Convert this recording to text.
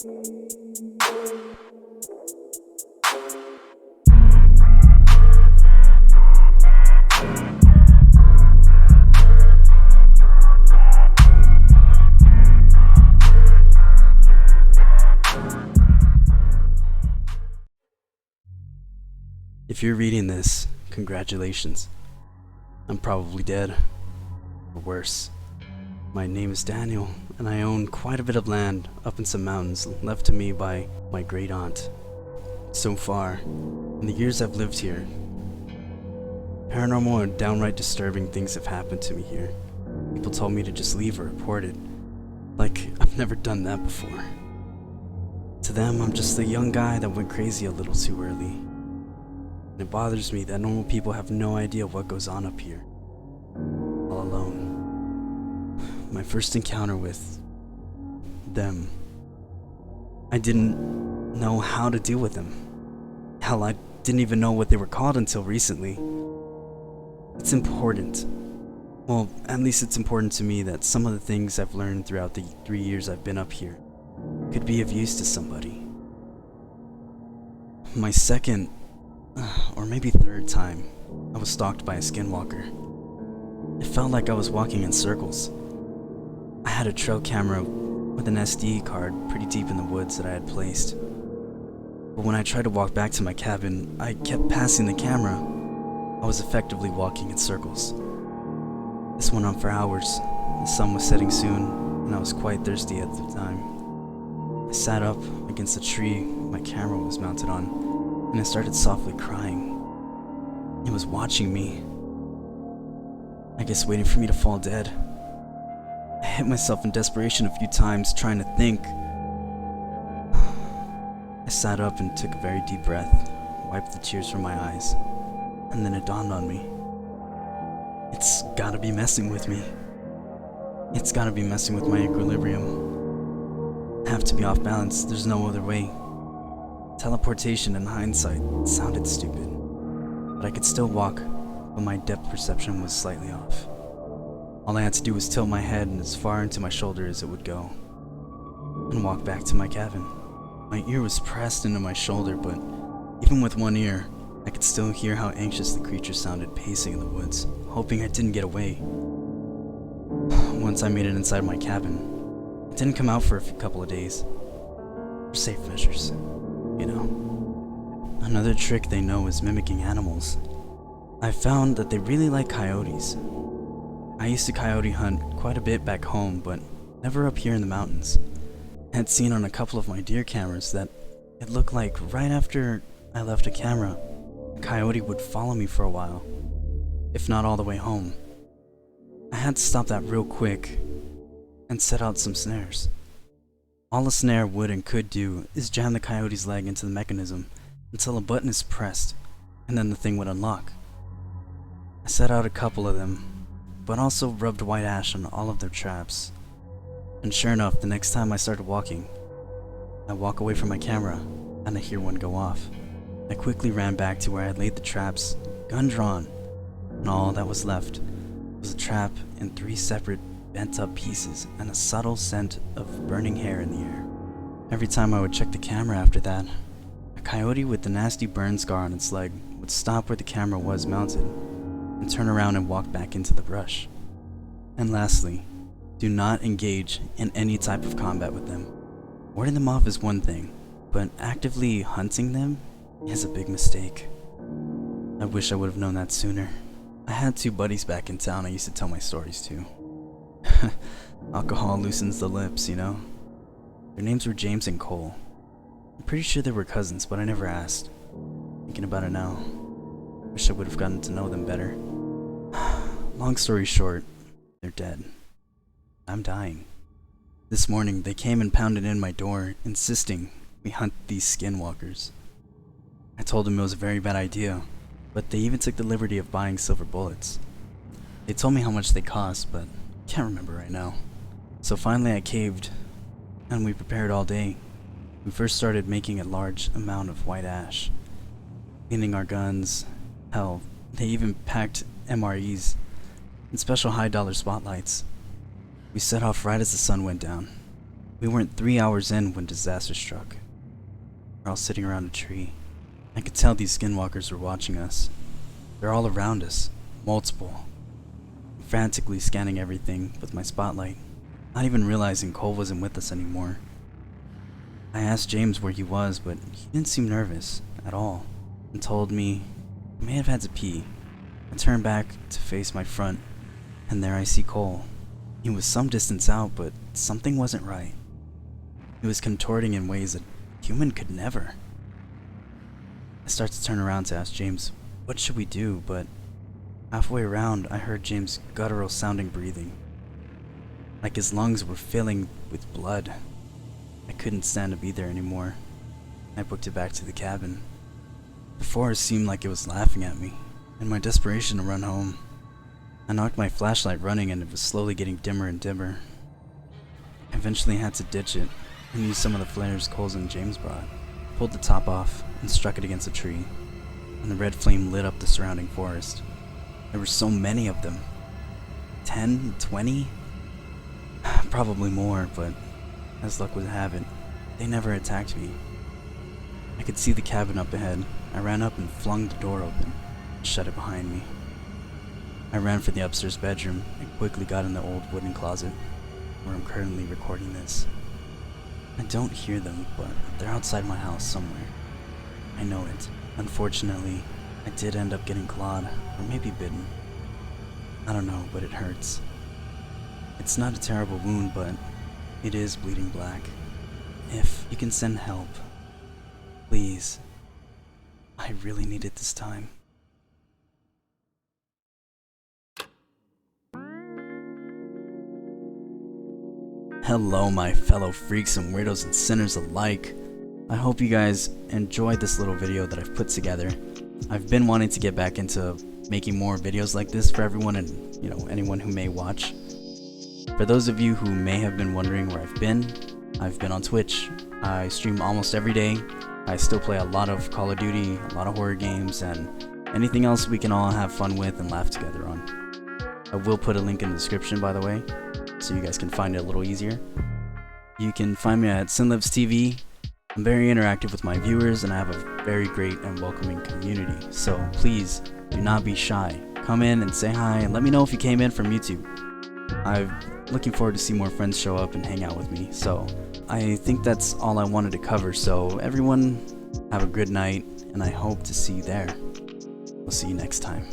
If you're reading this, congratulations. I'm probably dead. Or worse. My name is Daniel, and I own quite a bit of land up in some mountains left to me by my great aunt. So far, in the years I've lived here, paranormal and downright disturbing things have happened to me here. People told me to just leave or report it. Like, I've never done that before. To them, I'm just a young guy that went crazy a little too early. And it bothers me that normal people have no idea what goes on up here. All alone. My first encounter with them, I didn't know how to deal with them. Hell, I didn't even know what they were called until recently. It's important. Well, at least it's important to me that some of the things I've learned throughout the 3 years I've been up here could be of use to somebody. My second, or maybe third time, I was stalked by a Skinwalker. It felt like I was walking in circles. I had a trail camera with an SD card pretty deep in the woods that I had placed. But when I tried to walk back to my cabin, I kept passing the camera. I was effectively walking in circles. This went on for hours. The sun was setting soon, and I was quite thirsty at the time. I sat up against the tree my camera was mounted on, and I started softly crying. It was watching me. I guess waiting for me to fall dead. I hit myself in desperation a few times, trying to think. I sat up and took a very deep breath, wiped the tears from my eyes, and then it dawned on me. It's gotta be messing with me. It's gotta be messing with my equilibrium. I have to be off balance, there's no other way. Teleportation in hindsight sounded stupid, but I could still walk, but my depth perception was slightly off. All I had to do was tilt my head as far into my shoulder as it would go, and walk back to my cabin. My ear was pressed into my shoulder, but even with one ear, I could still hear how anxious the creature sounded pacing in the woods, hoping I didn't get away. Once I made it inside my cabin, it didn't come out for a couple of days. For safe measures, you know. Another trick they know is mimicking animals. I found that they really like coyotes. I used to coyote hunt quite a bit back home, but never up here in the mountains. I had seen on a couple of my deer cameras that it looked like right after I left a camera, a coyote would follow me for a while, if not all the way home. I had to stop that real quick and set out some snares. All a snare would and could do is jam the coyote's leg into the mechanism until a button is pressed, and then the thing would unlock. I set out a couple of them, but also rubbed white ash on all of their traps. And sure enough, the next time I started walking, I walk away from my camera and I hear one go off. I quickly ran back to where I had laid the traps, gun drawn, and all that was left was a trap in 3 separate bent up pieces and a subtle scent of burning hair in the air. Every time I would check the camera after that, a coyote with the nasty burn scar on its leg would stop where the camera was mounted and turn around and walk back into the brush. And lastly, do not engage in any type of combat with them. Warding them off is one thing, but actively hunting them is a big mistake. I wish I would have known that sooner. I had 2 buddies back in town I used to tell my stories to. Alcohol loosens the lips, you know? Their names were James and Cole. I'm pretty sure they were cousins, but I never asked. Thinking about it now, wish I would have gotten to know them better. Long story short, they're dead. I'm dying. This morning, they came and pounded in my door, insisting we hunt these skinwalkers. I told them it was a very bad idea, but they even took the liberty of buying silver bullets. They told me how much they cost, but I can't remember right now. So finally I caved, and we prepared all day. We first started making a large amount of white ash, cleaning our guns. Hell, they even packed MREs and special high-dollar spotlights. We set off right as the sun went down. We weren't 3 hours in when disaster struck. We're all sitting around a tree. I could tell these skinwalkers were watching us. They're all around us, multiple, frantically scanning everything with my spotlight, not even realizing Cole wasn't with us anymore. I asked James where he was, but he didn't seem nervous at all, and told me he may have had to pee. I turned back to face my front, and there I see Cole. He was some distance out, but something wasn't right. He was contorting in ways that a human could never. I start to turn around to ask James, what should we do? But halfway around, I heard James' guttural sounding breathing, like his lungs were filling with blood. I couldn't stand to be there anymore. I booked it back to the cabin. The forest seemed like it was laughing at me, in my desperation to run home. I knocked my flashlight running and it was slowly getting dimmer and dimmer. I eventually had to ditch it and used some of the flares Coles and James brought, pulled the top off and struck it against a tree, and the red flame lit up the surrounding forest. There were so many of them. 10, 20? Probably more, but as luck would have it, they never attacked me. I could see the cabin up ahead. I ran up and flung the door open, and shut it behind me. I ran for the upstairs bedroom and quickly got in the old wooden closet, where I'm currently recording this. I don't hear them, but they're outside my house somewhere. I know it. Unfortunately, I did end up getting clawed, or maybe bitten. I don't know, but it hurts. It's not a terrible wound, but it is bleeding black. If you can send help, please. I really need it this time. Hello, my fellow freaks and weirdos and sinners alike. I hope you guys enjoyed this little video that I've put together. I've been wanting to get back into making more videos like this for everyone and, anyone who may watch. For those of you who may have been wondering where I've been on Twitch. I stream almost every day. I still play a lot of Call of Duty, a lot of horror games, and anything else we can all have fun with and laugh together on. I will put a link in the description, by the way, so you guys can find it a little easier. You can find me at Sinlives TV. I'm very interactive with my viewers, and I have a very great and welcoming community. So please do not be shy. Come in and say hi, and let me know if you came in from YouTube. I'm looking forward to see more friends show up and hang out with me. So I think that's all I wanted to cover. So everyone, have a good night, and I hope to see you there. We'll see you next time.